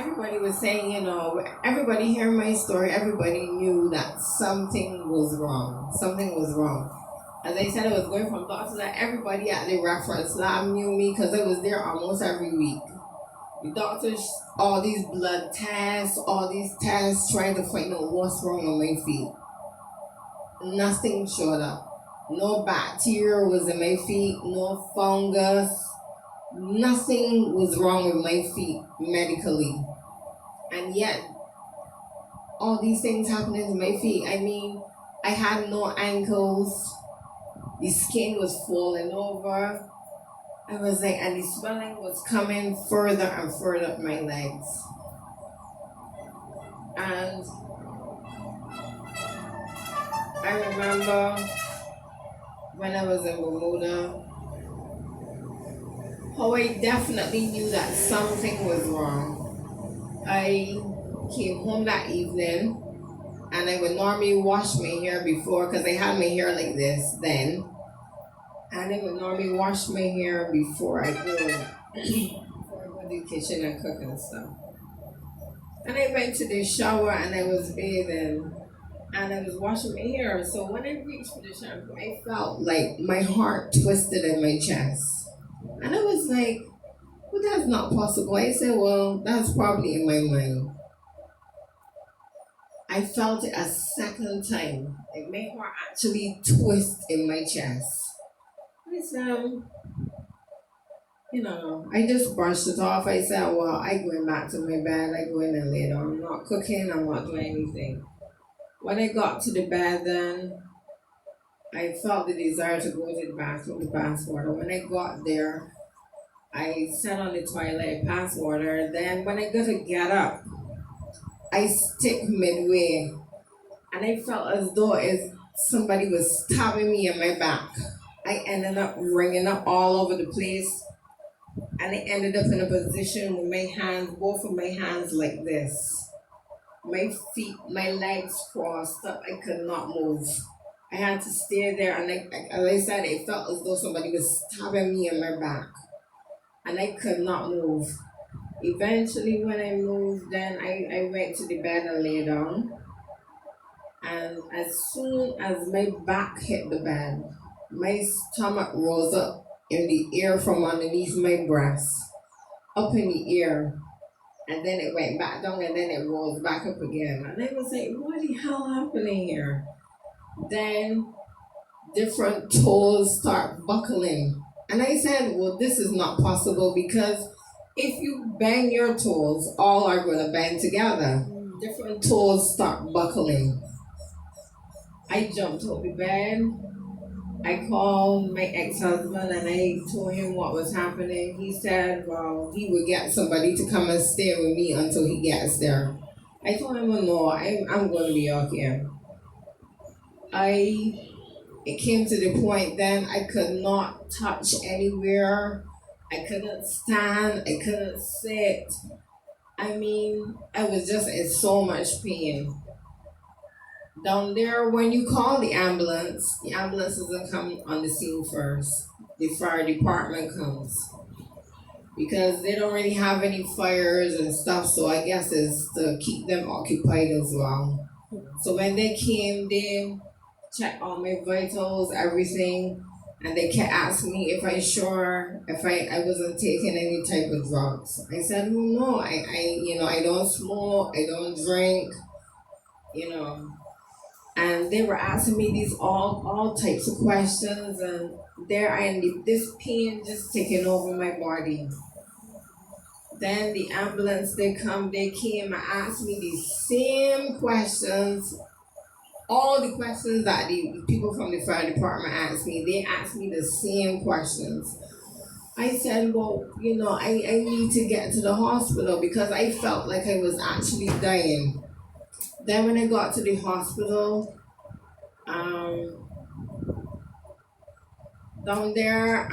everybody was saying, everybody hearing my story, everybody knew that something was wrong. Something was wrong. As I said, I was going from doctors that everybody at the reference lab knew me because I was there almost every week. The doctors, all these blood tests, all these tests trying to find out what's wrong with my feet. Nothing showed up. No bacteria was in my feet, no fungus. Nothing was wrong with my feet medically. And yet, all these things happening to my feet. I mean, I had no ankles. The skin was falling over. I was like, and the swelling was coming further and further up my legs. And I remember when I was in Bermuda, how I definitely knew that something was wrong. I came home that evening, and I would normally wash my hair before, because I had my hair like this then. And I would normally wash my hair before I go to the kitchen and cook and stuff. And I went to the shower and I was bathing and I was washing my hair. So when I reached for the shampoo, I felt like my heart twisted in my chest. And I was like, well, that's not possible. I said, well, that's probably in my mind. I felt it a second time. Like my heart actually twist in my chest. I said, I just brushed it off. I said, well, I going back to my bed. I go in and lay down. I'm not cooking. I'm not doing anything. When I got to the bed, then I felt the desire to go to the bathroom to pass water. When I got there, I sat on the toilet, passed water. Then when I got to get up, I stick midway. And I felt as though if somebody was stabbing me in my back. I ended up ringing up all over the place, and I ended up in a position with my hands, both of my hands like this. My feet, my legs crossed up, I could not move. I had to stay there, and as I said, it felt as though somebody was stabbing me in my back, and I could not move. Eventually, when I moved, then I went to the bed and lay down, and as soon as my back hit the bed, my stomach rose up in the air from underneath my breast, up in the air, and then it went back down, and then it rose back up again. And I was like, what the hell happening here? Then different toes start buckling. And I said, well, this is not possible, because if you bang your toes, all are going to bang together. Different toes start buckling. I jumped out the bed. I called my ex-husband and I told him what was happening. He said, well, he would get somebody to come and stay with me until he gets there. I told him, well, no, I'm going to be okay. It came to the point then I could not touch anywhere. I couldn't stand. I couldn't sit. I mean, I was just in so much pain. Down there, when you call the ambulance doesn't come on the scene first. The fire department comes. Because they don't really have any fires and stuff, so I guess it's to keep them occupied as well. So when they came, they checked all my vitals, everything, and they kept asking me if I wasn't taking any type of drugs. I said, well, no, I don't smoke, I don't drink, And they were asking me these all types of questions, and there I am, this pain just taking over my body. Then the ambulance, they came and asked me the same questions, all the questions that the people from the fire department asked me. They asked me the same questions. I said, well, I need to get to the hospital because I felt like I was actually dying. Then when I got to the hospital, down there,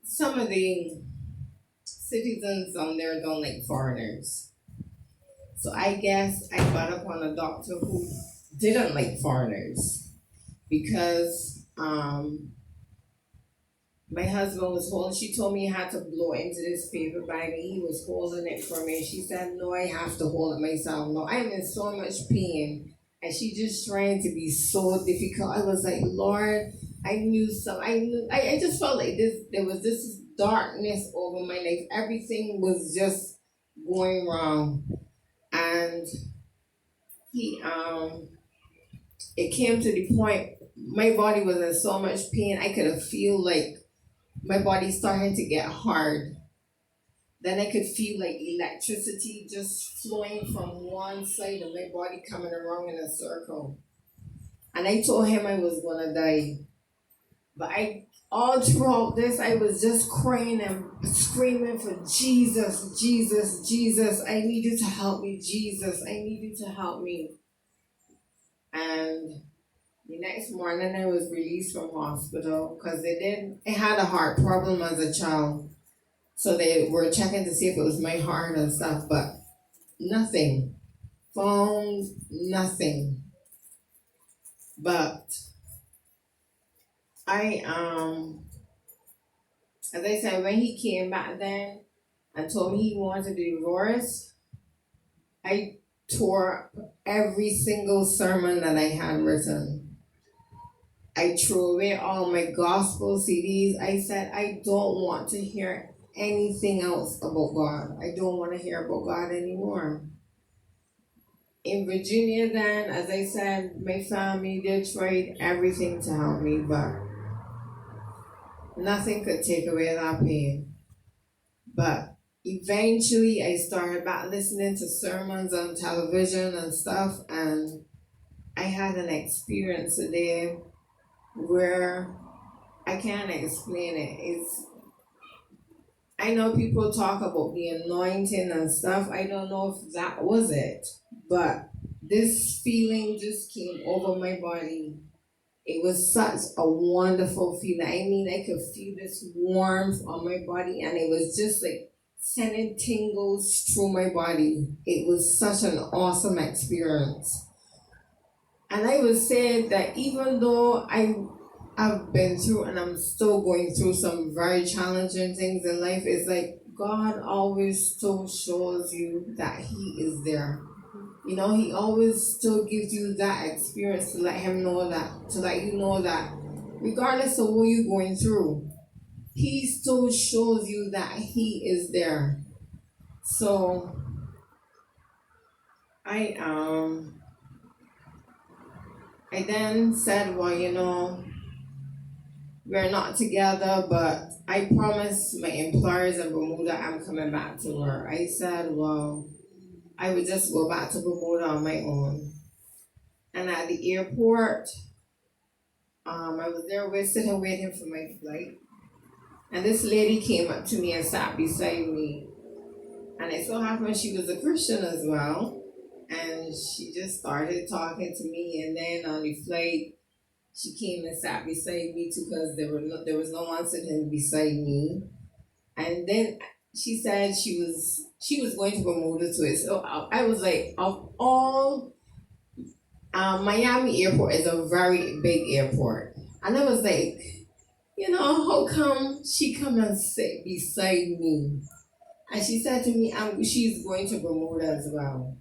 some of the citizens down there don't like foreigners. So I guess I got up on a doctor who didn't like foreigners because My husband was holding, she told me I had to blow into this paper bag and he was holding it for me. She said, no, I have to hold it myself. No, I'm in so much pain. And she just trying to be so difficult. I was like, Lord, I just felt like there was this darkness over my life. Everything was just going wrong. And he, it came to the point, my body was in so much pain, I could feel like my body starting to get hard. Then I could feel like electricity just flowing from one side of my body coming around in a circle. And I told him I was gonna die. But all throughout this, I was just crying and screaming for Jesus, Jesus, Jesus. I need you to help me, Jesus. I need you to help me. And the next morning, I was released from hospital because I had a heart problem as a child. So they were checking to see if it was my heart and stuff, but nothing. Found nothing. But as I said, when he came back then and told me he wanted a divorce, I tore up every single sermon that I had written. I threw away all my gospel CDs. I said, I don't want to hear anything else about God. I don't want to hear about God anymore. In Virginia then, as I said, my family, they tried everything to help me, but nothing could take away that pain. But eventually I started back listening to sermons on television and stuff, and I had an experience today where I can't explain it. I know people talk about the anointing and stuff. I don't know if that was it, but this feeling just came over my body. It was such a wonderful feeling. I mean, I could feel this warmth on my body, and it was just like sending tingles through my body. It was such an awesome experience. And I was saying that even though I've been through and I'm still going through some very challenging things in life, it's like God always still shows you that He is there. You know, He always still gives you that experience to let Him know that, to let you know that regardless of what you're going through, He still shows you that He is there. So I then said, well, we're not together, but I promised my employers in Bermuda I'm coming back to work. I said, well, I would just go back to Bermuda on my own. And at the airport, I was there sitting waiting for my flight. And this lady came up to me and sat beside me. And it so happened she was a Christian as well. And she just started talking to me. And then on the flight, she came and sat beside me too because there was no one sitting beside me. And then she said she was going to Bermuda too. So I was like, of all, Miami airport is a very big airport. And I was like, how come she come and sit beside me? And she said to me, she's going to Bermuda as well.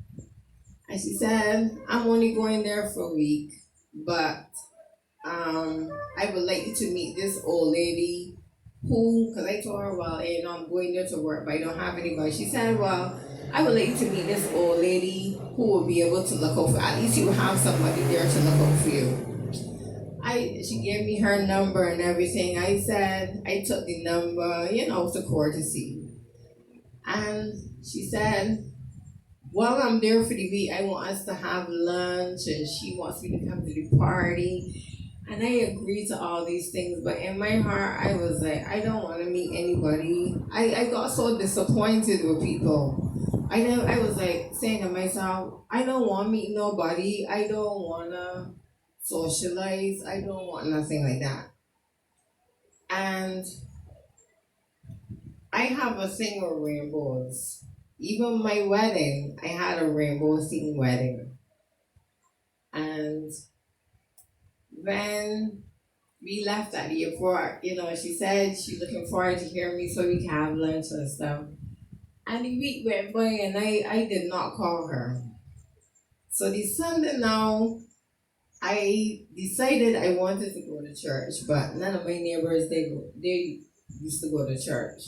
And she said, I'm only going there for a week, but I would like you to meet this old lady because I told her, well, I'm going there to work, but I don't have anybody. She said, well, I would like you to meet this old lady who will be able to look out for, at least you have somebody there to look out for you. She gave me her number and everything. I said, I took the number, it's a courtesy. And she said, while I'm there for the week, I want us to have lunch, and she wants me to come to the party. And I agreed to all these things, but in my heart, I was like, I don't want to meet anybody. I got so disappointed with people. I was like saying to myself, I don't want to meet nobody. I don't want to socialize. I don't want nothing like that. And I have a thing with rainbows. Even my wedding, I had a rainbow themed wedding. And when we left at the airport. She said she's looking forward to hearing me so we can have lunch and stuff. And the week went by and I did not call her. So the Sunday now, I decided I wanted to go to church, but none of my neighbors they used to go to church.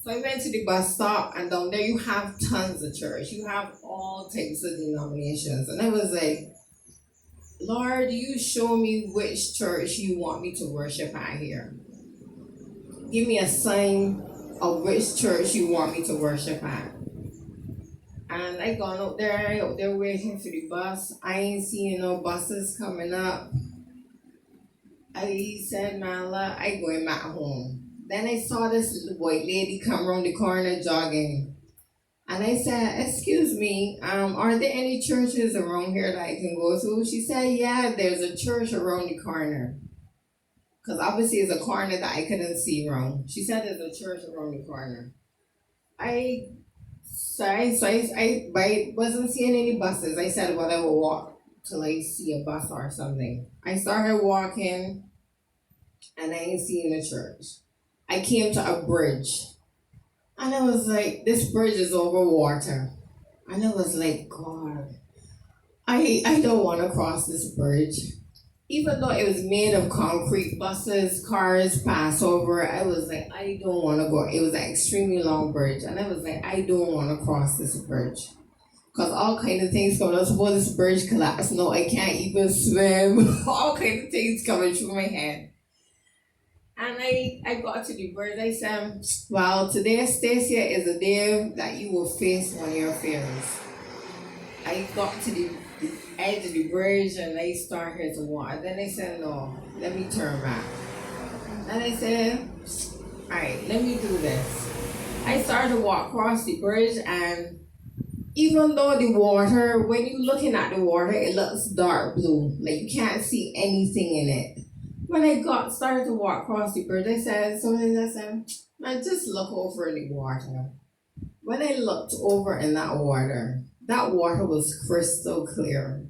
So I went to the bus stop, and down there you have tons of church. You have all types of denominations, and I was like, Lord, you show me which church you want me to worship at here. Give me a sign of which church you want me to worship at. And I gone out there waiting for the bus. I ain't seeing no buses coming up. I said, Mala, I going back home. Then I saw this white lady come around the corner jogging. And I said, excuse me, are there any churches around here that I can go to? She said, yeah, there's a church around the corner. Because obviously it's a corner that I couldn't see around. She said there's a church around the corner. I wasn't seeing any buses. I said, well, I will walk till I see a bus or something. I started walking, and I ain't seeing the church. I came to a bridge, and I was like, this bridge is over water. And I was like, God, I don't want to cross this bridge. Even though it was made of concrete, buses, cars pass over, I was like, I don't want to go. It was an extremely long bridge. And I was like, I don't want to cross this bridge. Because all kind of things coming up. Suppose this bridge collapse. No, I can't even swim. All kind of things coming through my head. And I got to the bridge. I said, well, today, Stacia, is a day that you will face one of your fears. I got to the edge of the bridge and I started to walk. Then I said, no, let me turn back. And I said, all right, let me do this. I started to walk across the bridge, and even though the water, when you're looking at the water, it looks dark blue. Like you can't see anything in it. When I started to walk across the bridge, I said, man, just look over in the water. When I looked over in that water was crystal clear.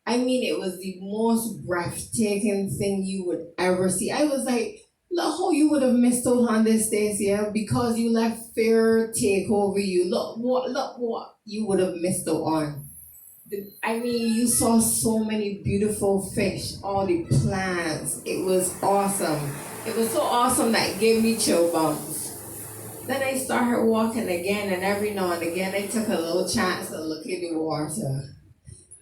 I mean, it was the most breathtaking thing you would ever see. I was like, look how you would have missed out on this, Stacia, because you let fear take over you. Look what you would have missed out on. I mean, you saw so many beautiful fish, all the plants. It was awesome. It was so awesome that it gave me chill bumps. Then I started walking again, and every now and again I took a little chance to look in the water.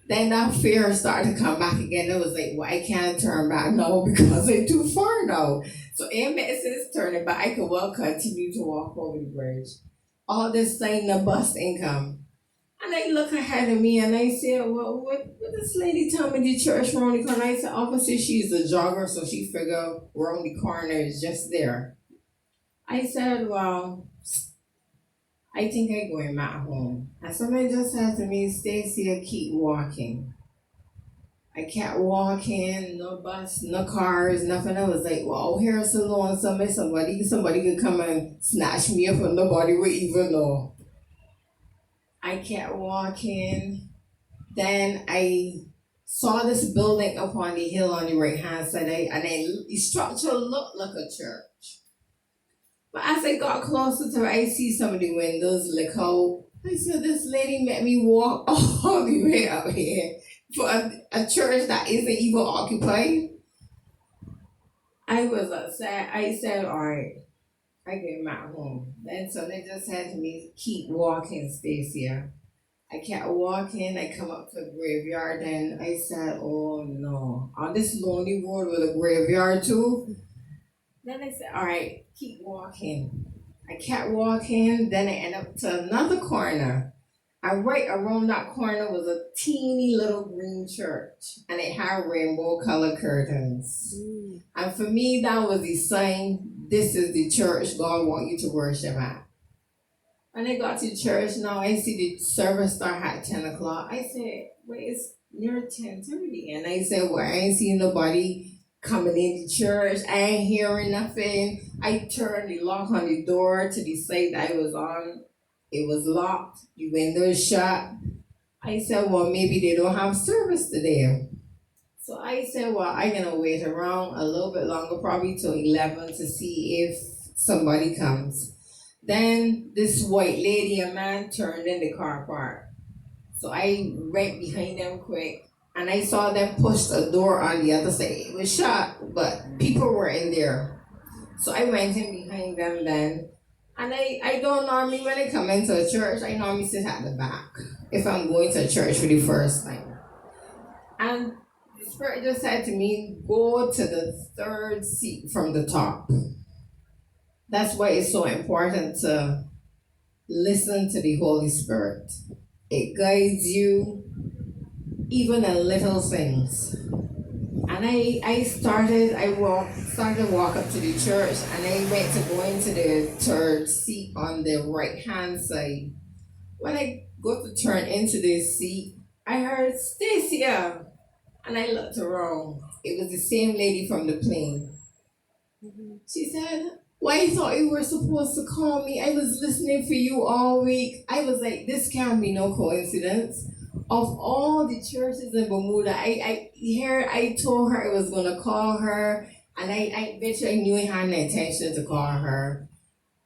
Then that fear started to come back again. It was like, well, I can't turn back now because I'm too far now. So it makes sense turning back. I could well continue to walk over the bridge. All this time the bus ain't come. And I look ahead of me and I said, well, what this lady tell me the church around the corner? I said, obviously she's a jogger, so she figured around the corner is just there. I said, well, I think I'm going back home. And somebody just said to me, Stacia, keep walking. I kept walking, no bus, no cars, nothing. I was like, well, here's alone, somebody could come and snatch me up and nobody would even know. I kept walking. Then I saw this building up on the hill on the right hand side, the structure looked like a church. But as I got closer to it, I see some of the windows like how I said, this lady made me walk all the way up here for a church that isn't even occupied. I was upset. I said, all right, I get back home. Then so they just said to me, keep walking, Stacia. I kept walking. I come up to a graveyard, and I said, oh no, on this lonely road with a graveyard too. Then I said, all right, keep walking. I kept walking. Then I ended up to another corner. And right around that corner was a teeny little green church. And it had rainbow colored curtains. And for me, that was the sign, this is the church God wants you to worship at. When I got to church, now I see the service start at 10 o'clock. I said, wait, it's near 10:30. And I said, well, I ain't seeing nobody coming into church. I ain't hearing nothing. I turned the lock on the door to the side that I was on. It was locked. The window was shut. I said, well, maybe they don't have service today. So I said, well, I'm gonna wait around a little bit longer, probably till 11 to see if somebody comes. Then this white lady and man turned in the car park. So I went behind them quick and I saw them push the door on the other side. It was shut, but people were in there. So I went in behind them then. And I don't normally, when I come into a church, I normally sit at the back if I'm going to a church for the first time. And the Spirit just said to me, go to the third seat from the top. That's why it's so important to listen to the Holy Spirit. It guides you even in little things. And I started to walk up to the church and I went to go into the third seat on the right hand side. When I go to turn into this seat, I heard Stacia and I looked around. It was the same lady from the plane. She said, why you thought you were supposed to call me? I was listening for you all week. I was like, this can't be no coincidence. Of all the churches in Bermuda, I told her I was gonna call her, and I bet you I knew I had an intention to call her.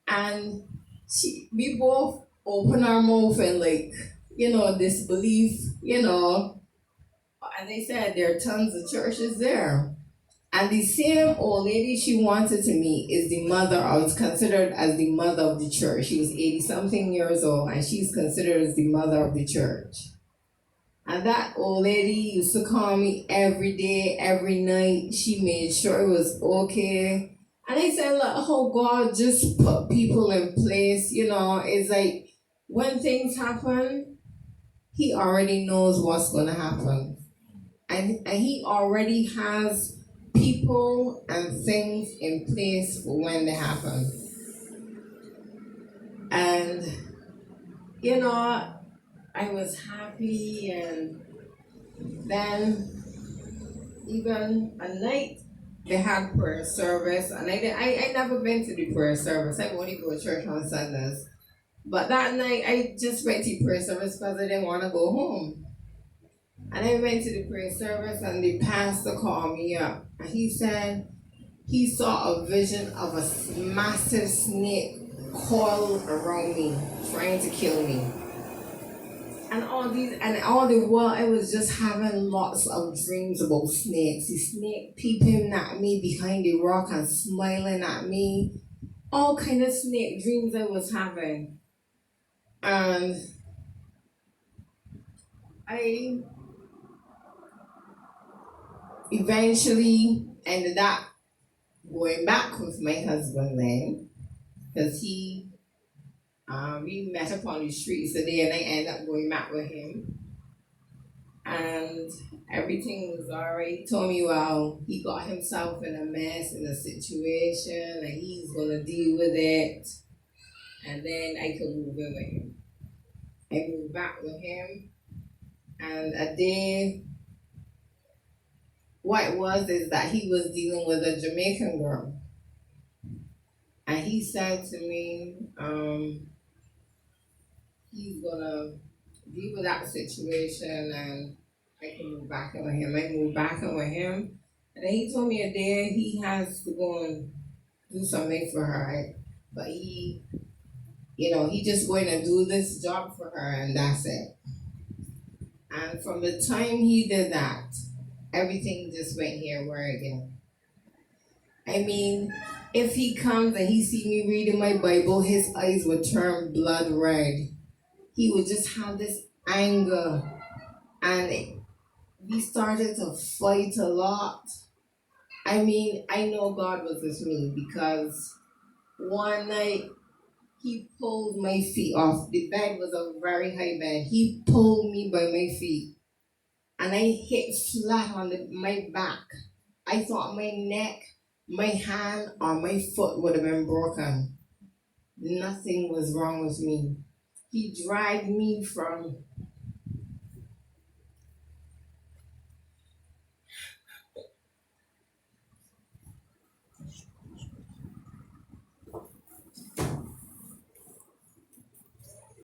And we both opened our mouth and disbelief, As I said, there are tons of churches there. And the same old lady she wanted to meet is the mother, I was considered as the mother of the church. She was 80-something years old, and she's considered as the mother of the church. And that old lady used to call me every day, every night. She made sure it was okay. And I said, look, oh God, just put people in place. It's like when things happen, He already knows what's going to happen. And He already has people and things in place for when they happen. And, I was happy, and then even a night they had prayer service, and I never been to the prayer service. I only go to church on Sundays. But that night I just went to prayer service because I didn't want to go home. And I went to the prayer service, and the pastor called me up, and he said he saw a vision of a massive snake coiled around me, trying to kill me. And all the while I was just having lots of dreams about snakes. The snake peeping at me behind the rock and smiling at me. All kind of snake dreams I was having. And I eventually ended up going back with my husband then, because we met up on the streets today, and I ended up going back with him. And everything was alright. He told me, well, he got himself in a mess, in a situation, and he's going to deal with it. And then I could move in with him. I moved back with him. And a day, what it was is that he was dealing with a Jamaican girl. And he said to me, he's gonna deal with that situation and I can move back in with him. I moved back in with him. And then he told me a day he has to go and do something for her. But he just going to do this job for her, and that's it. And from the time he did that, everything just went haywire again. I mean, if he comes and he see me reading my Bible, his eyes would turn blood red. He would just have this anger. And we started to fight a lot. I mean, I know God was with me because one night he pulled my feet off. The bed was a very high bed. He pulled me by my feet. And I hit flat on my back. I thought my neck, my hand, or my foot would have been broken. Nothing was wrong with me. He dragged me from